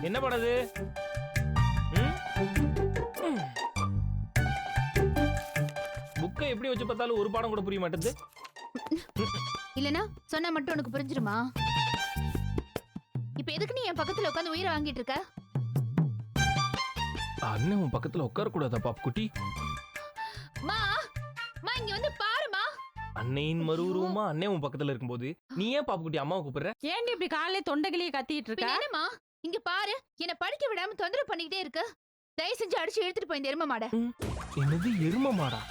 என்ன படாது? புக்கை எப்படி வச்சு பார்த்தாலும் ஒரு பாடம் கூட புரிய மாட்டேங்குது. இல்லனா சொன்னா மட்டும் உனக்கு புரிஞ்சிருமா? இப்ப எதுக்கு நீ என் பக்கத்துல உட்கார்ந்து உயிரை வாங்கிட்டு இருக்க? அண்ணன் உன் பக்கத்துல உட்கார கூடாதா பாப்பு குட்டி? மா மா இங்க வந்து பாருமா. அன்னையின் மறுரூபமா அண்ணன் உன் பக்கத்துல இருக்கும்போது நீ ஏன் பாப்பு குட்டி அம்மாவை கூப்பிடுற? ஏன்டி இப்படி காலையில தொண்டைகளையே கத்திட்டு இருக்க? என்னமா இங்க பாரு, என்ன படிக்க விடாம தொந்தரவு பண்ணிக்கிட்டே இருக்கு. தயவு செஞ்சு அடிச்சு எடுத்துட்டு போய் இந்த எரும மாட. என்னது எரும மாடா?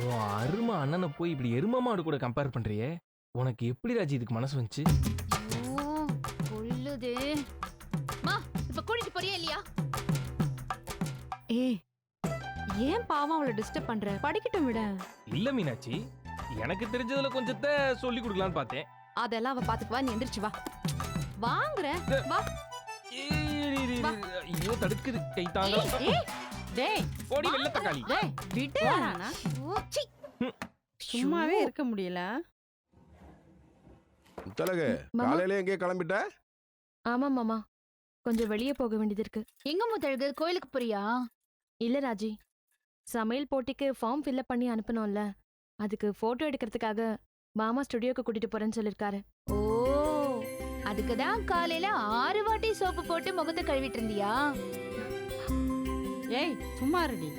உன் அருமை அண்ணனை போய் இப்படி எரும மாடு கூட கம்பேர் பண்றியே, உனக்கு எப்படி ராஜி இதுக்கு மனசு வந்துச்சு? கொல்லுது. மா இப்ப கூட்டிட்டு போறியா இல்லையா? ஏய், ஏன் பாவம் அவளை டிஸ்டர்ப் பண்ற? படிக்கட்டும் விட. இல்ல மீனாட்சி, எனக்கு தெரிஞ்சதுல கொஞ்சத்தை சொல்லி கொடுக்கலான்னு பார்த்தேன். அதெல்லாம் அவ பாத்துக்குவா, நீ எந்திரிச்சு வா. வாங்குற வா. ஐயோ தடுக்குது கை தாங்க. ஏய் டேய் ஓடி வெள்ள தக்காளி. டேய் விடுறானா? ஓச்சி. சும்மாவே இருக்க முடியல. முத்தழகு, காலையில எங்கே கிளம்பிட்ட? ஆமா மாமா, கொஞ்சம் வெளியே போக வேண்டியது இருக்கு. எங்க முத்தழகு, கோயிலுக்கு போறியா? இல்ல ராஜி, சமையல் போட்டிக்கு ஃபார்ம் ஃபில்அப் பண்ணி அனுப்பணும்ல, அதுக்கு போட்டோ எடுக்கிறதுக்காக மாமா ஸ்டுடியோக்கு கூட்டிட்டு போறேன்னு சொல்லிருக்காரு. ஓ, அதுக்குதான் காலையில 6 வாட்டி சோப்பு போட்டு முகத்தை கழுவிட்டு இருந்தியா? ஏய் சும்மா இருடி.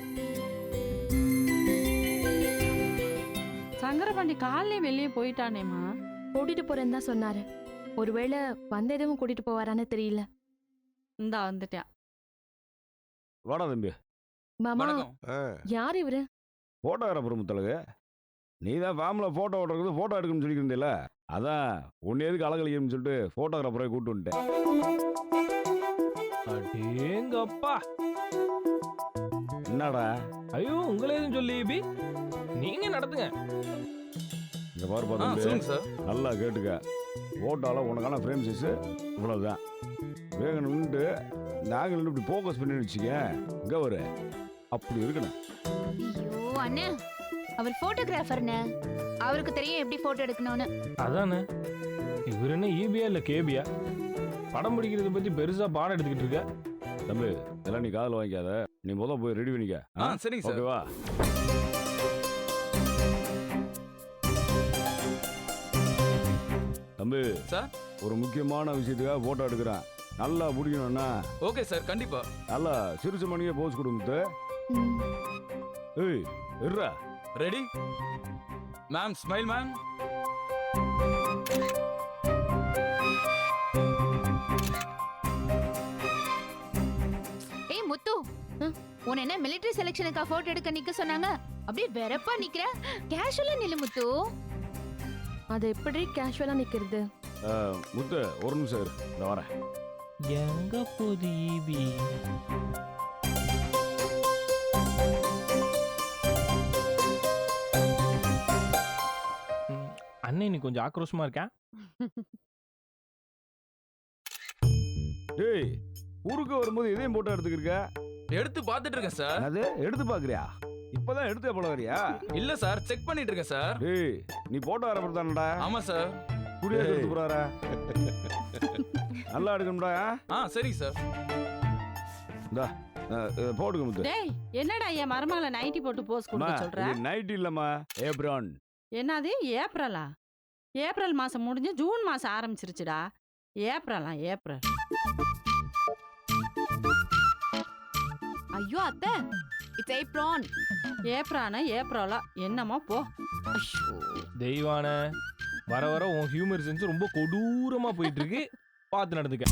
சங்கரபாண்டி காலையிலே வெளியே போயிட்டானேமா. கூட்டிட்டு போறேன்னு தான் சொன்னாரு. ஒருவேளை வந்த எதுவும் கூட்டிட்டு போவாரான்னு தெரியல. இந்தா வந்துட்டேன். வாடா தம்பி. மாமா, யார் இவரு? போட்டோகிராஃபர் முத்தழகு. நீ தான் ஃபேமில போட்டோ ஓட்டுறது, போட்டோ எடுக்கணும்னு சொல்லியிருந்தேல, அதான் உன்னை எதுக்கு அழகழிக்கணும்னு சொல்லிட்டு போட்டோகிராஃபரை கூப்பிட்டு வந்துட்டேன். அடேங்கப்பா. என்னடா? ஐயோ உங்களே எதுவும் சொல்லி பி, நீங்க நடத்துங்க. இங்க பாரு பாத்து, நல்லா கேட்டுக்க. போட்டோல உனக்கான ஃப்ரேம் சைஸ் இவ்வளவுதான். வேகணும்ட்டு நாங்கள் இப்படி ஃபோக்கஸ் பண்ணி வச்சுக்க, இங்க ஒரு அப்படி இருக்கணும். ஐயோ அண்ணே, அவர் போட்டோகிராஃபர்னே, அவருக்கு தெரியும் எப்படி போட்டோ எடுக்கணும்னு. அதானே, இவர் என்ன ஈபியா இல்ல கேபியா? படம் பிடிக்கிறத பத்தி பெருசா பாடம் எடுத்துக்கிட்டு இருக்க. தம்பி, இதெல்லாம் நீ காதில் வாங்கிக்காத. நீ முத போய் ரெடி பண்ணிக்க. சரிங்க சார். ஓகேவா? தம்பி சார், ஒரு முக்கியமான விஷயத்துக்காக போட்டோ எடுக்கிறேன். நல்லா பிடிக்கணும்னா ஓகே சார், கண்டிப்பா. நல்லா சிரிச்ச மணியே போஸ் கொடுத்து. ஏய் இருடா. Ready ma'am, smile ma'am. ஏய் முத்து, உன்னை என்ன மிலிட்டரி செலக்ஷனுக்கா போட்டோ எடுக்க நிக்க சொன்னாங்க? அப்படியே வெறப்பா நிக்கிற. கேஷுவலா நில்லு முத்து. அது எப்படி கேஷுவலா நிக்கிறது? முத்து ஒரு நிமிஷம் இரு, இந்த வரேன். எங்க போது ஈபி? அண்ணே நீ கொஞ்சம் ஆக்ரோஷமா இருக்கா? டேய், ஊருக்கு வரும்போது இதையும் போட்டோ எடுத்துக்கிருக்க. எடுத்து பார்த்துட்டு இருக்கேன் சார். அது எடுத்து பாக்குறியா? இப்பதான் எடுத்து போல வரியா? இல்ல சார், செக் பண்ணிட்டு இருக்கேன் சார். டேய், நீ போட்டோ வரப்ப தானடா? ஆமா சார். குடியா எடுத்து போறாரா? நல்லா எடுக்கணும்டா. சரிங்க சார். இந்தா போடுங்க முத்து. டேய் என்னடா என் மருமகளை நைட்டி போட்டு போஸ் கொடுக்க சொல்ற? நைட் இல்லம்மா, ஏப்ரான். என்னது ஏப்ரலா? ஏப்ரல் மாசம் முடிஞ்சு ஜூன் மாசம் ஆரம்பிச்சிருச்சுடா. ஏப்ரலா? ஏப்ரல்? ஐயோ அத்தை, இட்ஸ் ஏப்ரான். ஏப்ரானா ஏப்ரலா என்னமோ போ. தெய்வான, வர வர உன் ஹியூமர் சென்ஸ் ரொம்ப கொடூரமா போயிட்டு இருக்கு. பார்த்து நடந்துக்க.